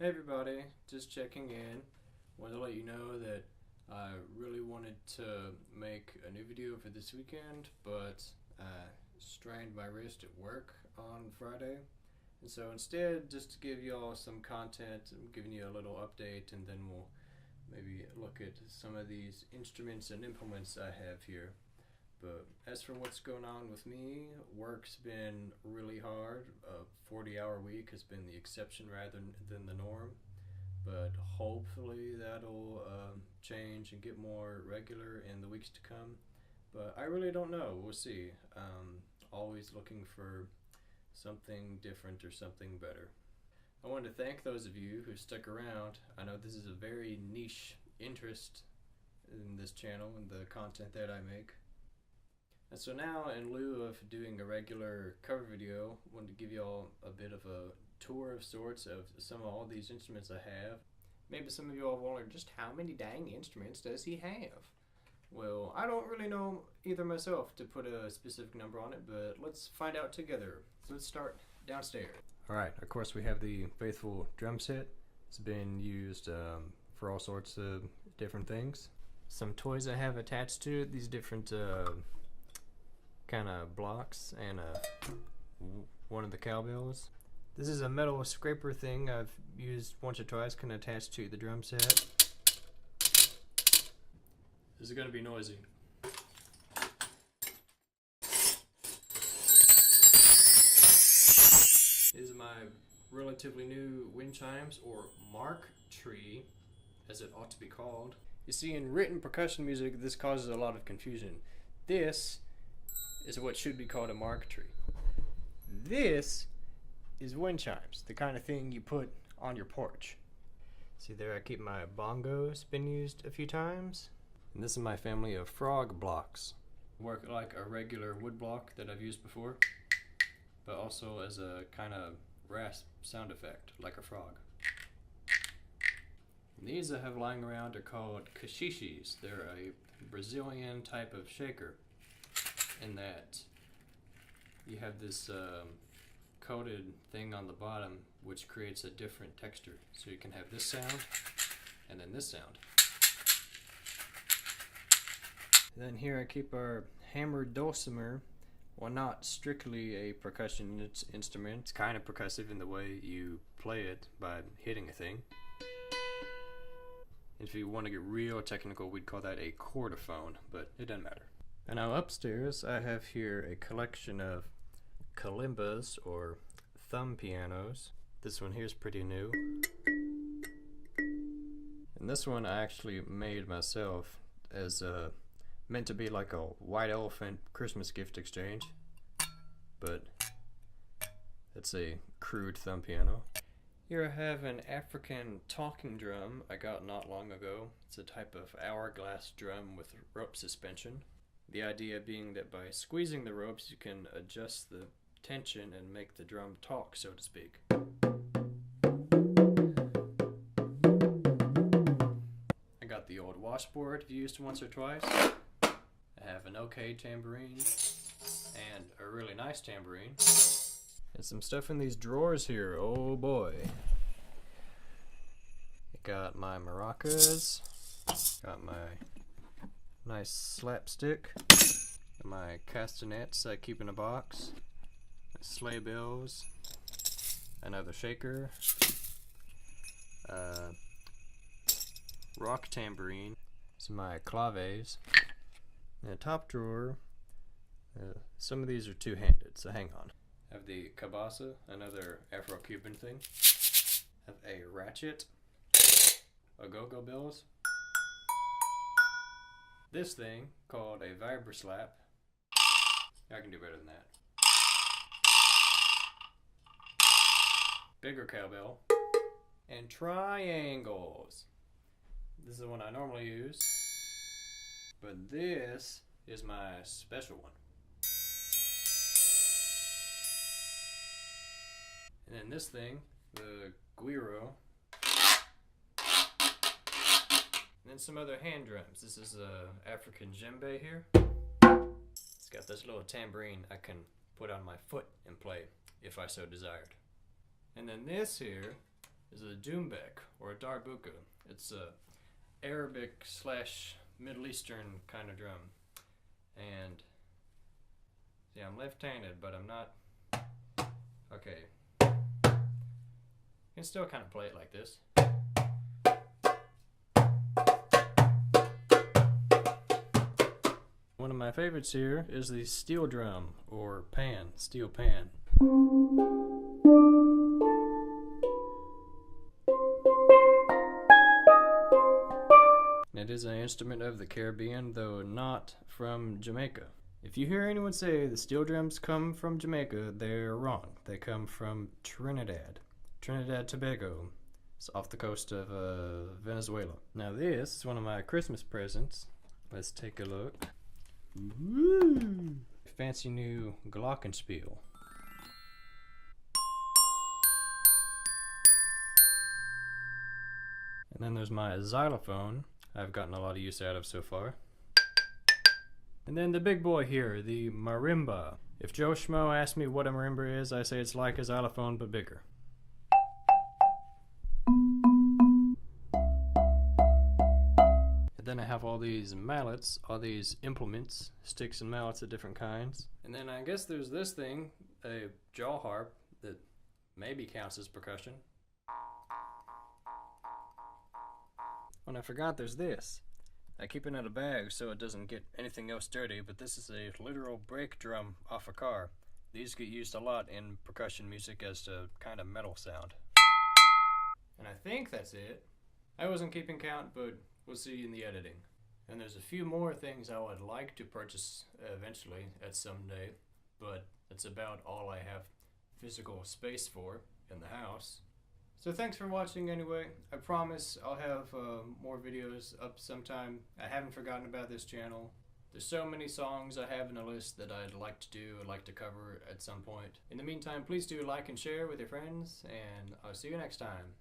Hey everybody, just checking in. Wanted to let you know that I really wanted to make a new video for this weekend, but I strained my wrist at work on Friday. And so instead, just to give y'all some content, I'm giving you a little update, and then we'll maybe look at some of these instruments and implements I have here. But as for what's going on with me, work's been really hard. A 40-hour week has been the exception rather than the norm. But hopefully that'll change and get more regular in the weeks to come. But I really don't know. We'll see. Always looking for something different or something better. I wanted to thank those of you who stuck around. I know this is a very niche interest in this channel and the content that I make. And so now, in lieu of doing a regular cover video, I wanted to give y'all a bit of a tour of sorts of some of all these instruments I have. Maybe some of you all wondered, just how many dang instruments does he have? Well, I don't really know either myself to put a specific number on it, but let's find out together. So let's start downstairs. Alright, of course we have the faithful drum set. It's been used for all sorts of different things. Some toys I have attached to it, these different kind of blocks, and one of the cowbells. This is a metal scraper thing I've used once or twice, can attach to the drum set. This is going to be noisy. These are my relatively new wind chimes, or Mark Tree, as it ought to be called. You see, in written percussion music, this causes a lot of confusion. This is what should be called a Mark Tree. This is wind chimes, the kind of thing you put on your porch. See there, I keep my bongos, been used a few times. And this is my family of frog blocks. Work like a regular wood block that I've used before, but also as a kind of rasp sound effect, like a frog. And these I have lying around are called cachixes. They're a Brazilian type of shaker, in that you have this coated thing on the bottom which creates a different texture. So you can have this sound and then this sound. And then here I keep our hammered dulcimer. Well, not strictly a percussion instrument. It's kind of percussive in the way you play it by hitting a thing. If you want to get real technical, we'd call that a chordophone, but it doesn't matter. And now upstairs I have here a collection of kalimbas, or thumb pianos. This one here is pretty new. And this one I actually made myself as meant to be like a white elephant Christmas gift exchange, but it's a crude thumb piano. Here I have an African talking drum I got not long ago. It's a type of hourglass drum with rope suspension. The idea being that by squeezing the ropes you can adjust the tension and make the drum talk, so to speak. I got the old washboard used once or twice. I have an okay tambourine and a really nice tambourine. And some stuff in these drawers here, oh boy. I got my maracas, got my nice slapstick, my castanets I keep in a box, sleigh bells, another shaker, rock tambourine, some of my claves. In the top drawer, some of these are two-handed, so hang on. I have the cabasa, another Afro-Cuban thing. I have a ratchet, a go-go bells. This thing, called a vibroslap. I can do better than that. Bigger cowbell. And triangles. This is the one I normally use, but this is my special one. And then this thing, the guiro. And then some other hand drums. This is a African djembe here. It's got this little tambourine I can put on my foot and play if I so desired. And then this here is a doumbek or a darbuka. It's a Arabic / Middle Eastern kind of drum. And see, I'm left-handed, but I'm not. Okay. You can still kind of play it like this. One of my favorites here is the steel drum, or pan, steel pan. It is an instrument of the Caribbean, though not from Jamaica. If you hear anyone say the steel drums come from Jamaica, they're wrong. They come from Trinidad. Trinidad Tobago. It's off the coast of Venezuela. Now this is one of my Christmas presents. Let's take a look. Woo! Fancy new glockenspiel. And then there's my xylophone. I've gotten a lot of use out of so far. And then the big boy here, the marimba. If Joe Schmo asks me what a marimba is, I say it's like a xylophone but bigger. And then I have all these mallets, all these implements, sticks and mallets of different kinds. And then I guess there's this thing, a jaw harp, that maybe counts as percussion. And I forgot there's this. I keep it in a bag so it doesn't get anything else dirty, but this is a literal brake drum off a car. These get used a lot in percussion music as a kind of metal sound. And I think that's it. I wasn't keeping count, but we'll see in the editing. And there's a few more things I would like to purchase eventually at some day, but that's about all I have physical space for in the house. So thanks for watching anyway. I promise I'll have more videos up sometime. I haven't forgotten about this channel. There's so many songs I have in a list that I'd like to do, I'd like to cover at some point. In the meantime, please do like and share with your friends, and I'll see you next time.